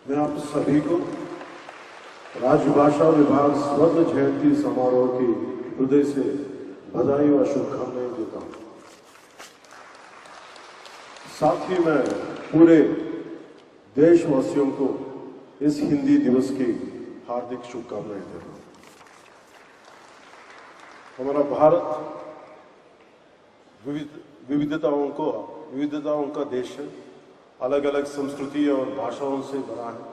मैं आप सभी को राजभाषा विभाग स्वर्ण जयंती समारोह की हृदय से बधाई व शुभकामनाएं देता हूं। साथ ही मैं पूरे देशवासियों को इस हिंदी दिवस की हार्दिक शुभकामनाएं देता हूं। हमारा भारत विविधताओं का देश है। अलग अलग संस्कृति और भाषाओं से भरा है,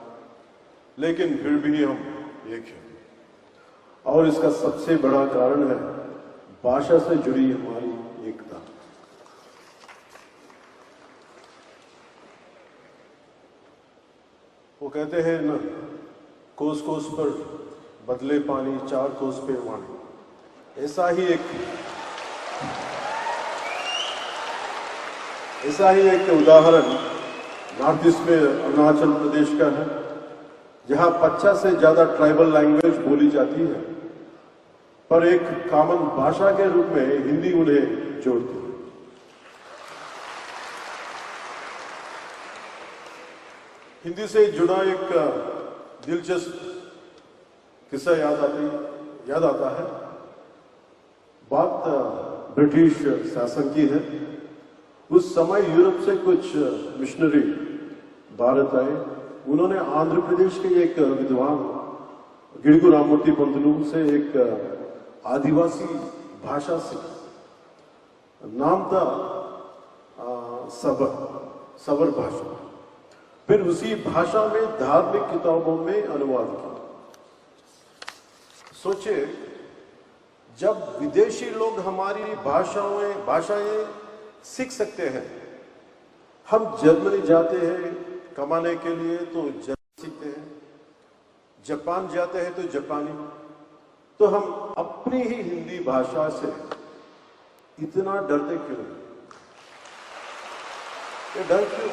लेकिन फिर भी हम एक हैं। और इसका सबसे बड़ा कारण है भाषा से जुड़ी हमारी एकता। वो कहते हैं ना, कोस कोस पर बदले पानी, चार कोस पे वाणी। ऐसा ही एक उदाहरण नॉर्थ ईस्ट में अरुणाचल प्रदेश का है, जहां 50 से ज्यादा ट्राइबल लैंग्वेज बोली जाती है, पर एक कॉमन भाषा के रूप में हिंदी उन्हें जोड़ती है। हिंदी से जुड़ा एक दिलचस्प किस्सा याद आता है। बात ब्रिटिश शासन की है। उस समय यूरोप से कुछ मिशनरी भारत आए। उन्होंने आंध्र प्रदेश के एक विद्वान गिड़गु राममूर्ति पंतलू से एक आदिवासी भाषा सीखी। नाम था सबर भाषा। फिर उसी भाषा में धार्मिक किताबों में अनुवाद किया। सोचिए, जब विदेशी लोग हमारी भाषाएं सीख सकते हैं। हम जर्मनी जाते हैं कमाने के लिए तो जर्मन सीखते हैं, जापान जाते हैं तो जापानी। तो हम अपनी ही हिंदी भाषा से इतना डरते क्यों? ये डर क्यों?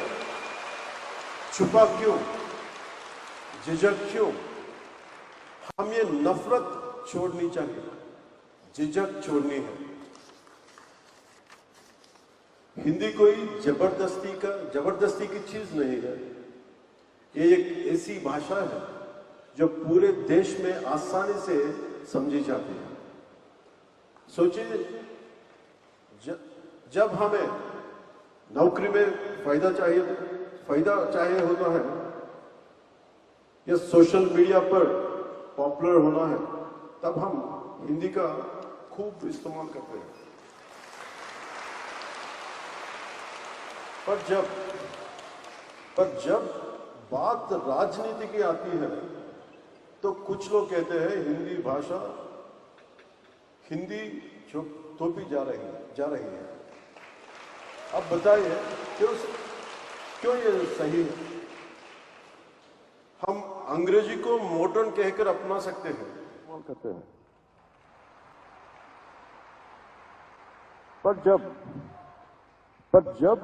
छुपा क्यों? झिझक क्यों? हम ये नफरत छोड़नी चाहिए, झिझक छोड़नी है। हिंदी कोई जबरदस्ती की चीज नहीं है। ये एक ऐसी भाषा है जो पूरे देश में आसानी से समझी जाती है। सोचिए, जब हमें नौकरी में फायदा चाहिए होता है, या सोशल मीडिया पर पॉपुलर होना है, तब हम हिंदी का खूब इस्तेमाल करते हैं। पर जब बात राजनीति की आती है, तो कुछ लोग कहते हैं हिंदी थोपी जा रही है। अब बताइए क्यों ये सही है? हम अंग्रेजी को मॉडर्न कहकर अपना सकते हैं, कहते हैं। पर जब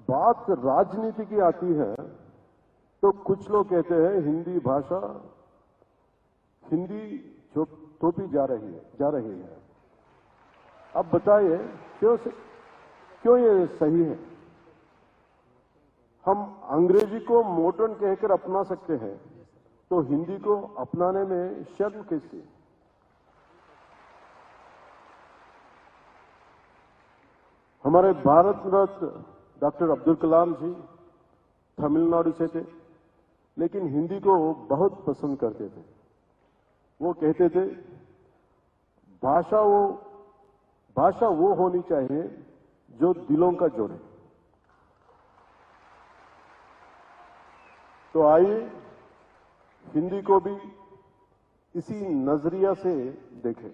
बात राजनीति की आती है, तो कुछ लोग कहते हैं हिंदी थोपी जा रही है। अब बताइए क्यों ये सही है? हम अंग्रेजी को मॉडर्न कहकर अपना सकते हैं, तो हिंदी को अपनाने में शर्म कैसी? हमारे भारत रत्न डॉक्टर अब्दुल कलाम जी तमिलनाडु से थे, लेकिन हिंदी को बहुत पसंद करते थे। वो कहते थे, भाषा वो होनी चाहिए जो दिलों का जोड़े। तो आइए हिंदी को भी इसी नजरिया से देखें।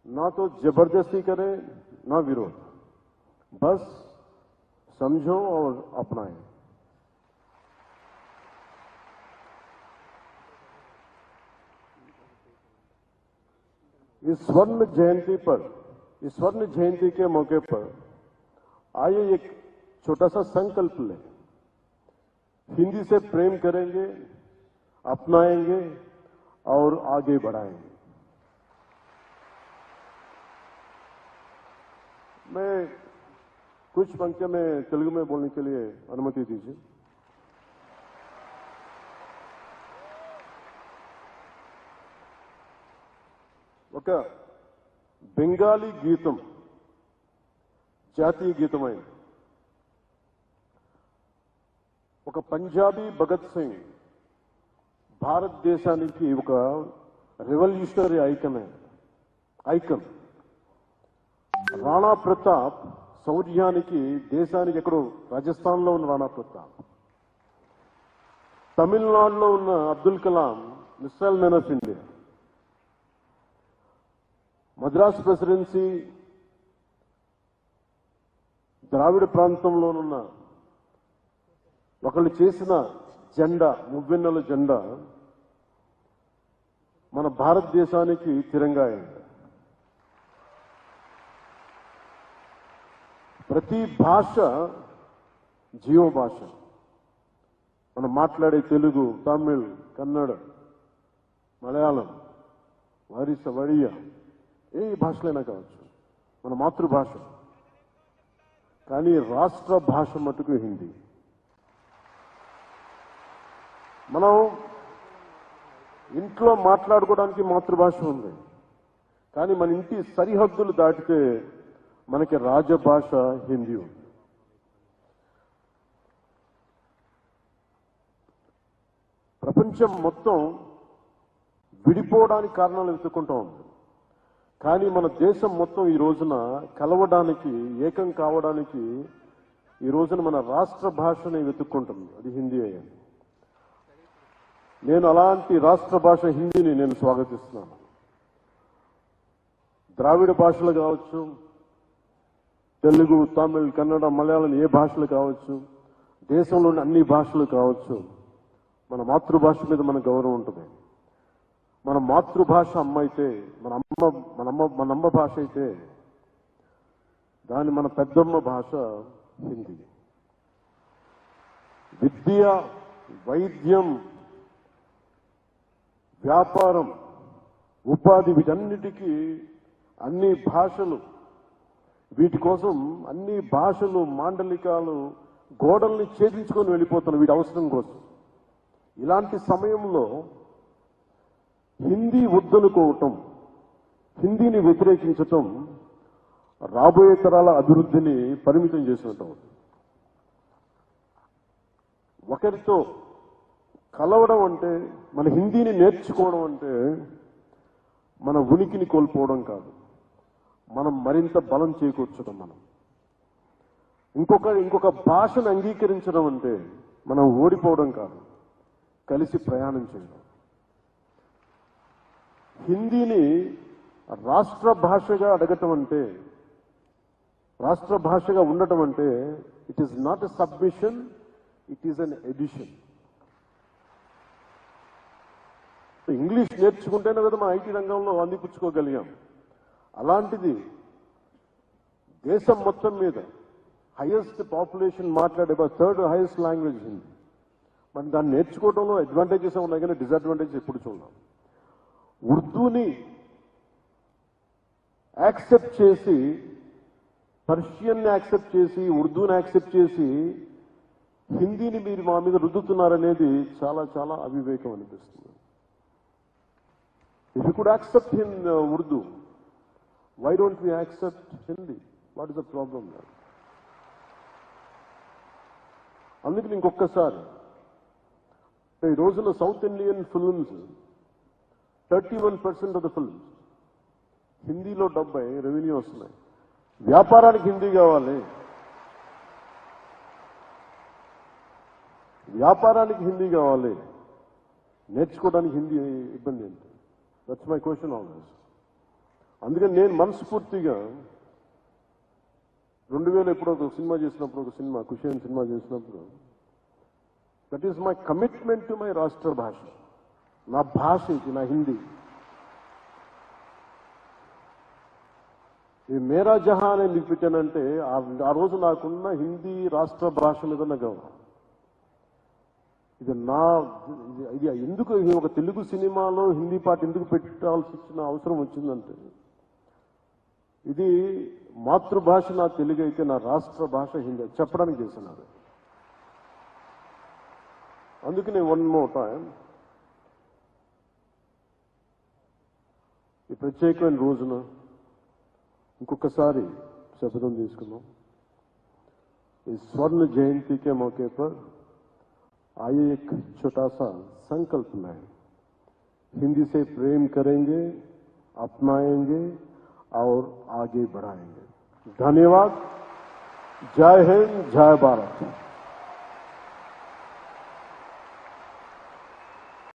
ना तो जबरदस्ती करें, ना विरोध, बस समझो और अपनाएं। इस स्वर्ण जयंती के मौके पर आइए एक छोटा सा संकल्प लें। हिंदी से प्रेम करेंगे, अपनाएंगे और आगे बढ़ाएंगे। मैं कुछ पंक्तियां में तेलुगु में बोलने के लिए अनुमति दीजिए। ఒక బెంగాలీ గీతం జాతీయ గీతమైంది. ఒక పంజాబీ భగత్ సింగ్ భారతదేశానికి ఒక రెవల్యూషనరీ ఐకన్. రాణా ప్రతాప్ శౌర్యానికి దేశానికి ఎక్కడో రాజస్థాన్లో ఉన్న రాణా ప్రతాప్, తమిళనాడులో ఉన్న Abdul Kalam missile man of India, Madras presidency ద్రావిడ ప్రాంతంలోనున్న ఒకళ్ళు చేసిన జెండా, మువ్వెన్నెల జెండా మన భారతదేశానికి తిరంగా అయింది. ప్రతి భాష జీవ భాష. మనం మాట్లాడే తెలుగు, తమిళ్, కన్నడ, మలయాళం, ఒడియా, ఏ భాషలైనా కావచ్చు, మన మాతృభాష. కానీ రాష్ట్ర భాష మటుకు హిందీ. మనం ఇంట్లో మాట్లాడుకోవడానికి మాతృభాష ఉంది, కానీ మన ఇంటి సరిహద్దులు దాటితే మనకి రాజభాష హిందీ ఉంది. ప్రపంచం మొత్తం విడిపోవడానికి కారణాలు వెతుక్కుంటూ ఉంది, కానీ మన దేశం మొత్తం ఈ రోజున కలవడానికి, ఏకం కావడానికి ఈ రోజున మన రాష్ట్ర భాషని వెతుక్కుంటుంది. అది హిందీ అయ్యింది. నేను అలాంటి రాష్ట్ర భాష హిందీని నేను స్వాగతిస్తున్నాను. ద్రావిడ భాషలు కావచ్చు, తెలుగు, తమిళ్, కన్నడ, మలయాళం, ఏ భాషలు కావచ్చు, దేశంలోని అన్ని భాషలు కావచ్చు, మన మాతృభాష మీద మన గౌరవం ఉంటుంది. మన మాతృభాష అమ్మ అయితే, మన అమ్మ భాష అయితే మన పెద్దమ్మ భాష హిందీ. విద్య, వైద్యం, వ్యాపారం, ఉపాధి, వీటన్నిటికీ అన్ని భాషలు, వీటి కోసం అన్ని భాషలు, మాండలికాలు, గోడల్ని ఛేదించుకొని వెళ్ళిపోతున్న వీటి అవసరం కోసం. ఇలాంటి సమయంలో హిందీ వద్దనుకోవటం, హిందీని వ్యతిరేకించటం రాబోయే తరాల అభివృద్ధిని పరిమితం చేసినట్టు. ఒకరితో కలవడం అంటే, మన హిందీని నేర్చుకోవడం అంటే మన ఉనికిని కోల్పోవడం కాదు, మనం మరింత బలం చేకూర్చడం. మనం ఇంకొక భాషను అంగీకరించడం అంటే మనం ఓడిపోవడం కాదు, కలిసి ప్రయాణం చేయడం. హిందీని రాష్ట్ర భాషగా అడగటం అంటే, రాష్ట్ర భాషగా ఉండటం అంటే it is not a submission, it is an addition. English నేర్చుకుంటేనే కదా మనం ఐటీ రంగంలో అందిపుచ్చుకోగలిగాం. అలాంటిది దేశం మొత్తం మీద హైయెస్ట్ పాపులేషన్ మాట్లాడే థర్డ్ హైయెస్ట్ లాంగ్వేజ్ హిందీ. మనం దాన్ని నేర్చుకోవడంలో అడ్వాంటేజెస్ ఉన్నాయి, కానీ డిసడ్వాంటేజెస్ ఎప్పుడు చూడాలి. ఉర్దూని యాక్సెప్ట్ చేసి, పర్షియన్ని యాక్సెప్ట్ చేసి, ఉర్దూని యాక్సెప్ట్ చేసి హిందీని మీరు మా మీద రుద్దుతున్నారనేది చాలా చాలా అవివేకం అనిపిస్తుంది. If you could accept Urdu, why don't we accept Hindi? What is the problem there? అందుకని ఇంకొకసారి ఈ రోజున south Indian films 31% of the films హిందీలో 70 రెవెన్యూ వస్తున్నాయి. వ్యాపారానికి హిందీ కావాలి, వ్యాపారానికి హిందీ కావాలి, నేర్చుకోవడానికి హిందీ ఇబ్బంది ఏంటి? That's my question always. అందుకని నేను మనస్ఫూర్తిగా 2000 ఎప్పుడో ఒక సినిమా చేసినప్పుడు, ఒక సినిమా ఖుషి అయిన సినిమా చేసినప్పుడు, that is my commitment to my రాష్ట్ర భాష. నా భాష ఇది, నా హిందీ. ఈ మేరా జహాన్ అని పెట్టానంటే ఆ రోజు నాకున్న హిందీ రాష్ట్ర భాష మీద నా గౌరవం. ఇది ఎందుకు ఒక తెలుగు సినిమాలో హిందీ పాట ఎందుకు పెట్టాల్సి వచ్చిన అవసరం వచ్చిందంటే, ఇది మాతృభాష నా తెలుగు అయితే నా రాష్ట్ర భాష హిందీ చెప్పడానికి చేస్తున్నారు. అందుకనే వన్ మోర్ టైం, if ప్రత్యేకమైన రోజున ఇంకొకసారి శపథం తీసుకున్నాం. इस स्वर्ण जयंती के मौके पर आइए एक छोटा सा संकल्प लें. हिंदी से प्रेम करेंगे, अपनाएंगे और आगे बढ़ाएंगे. धन्यवाद. जय हिंद, जय भारत.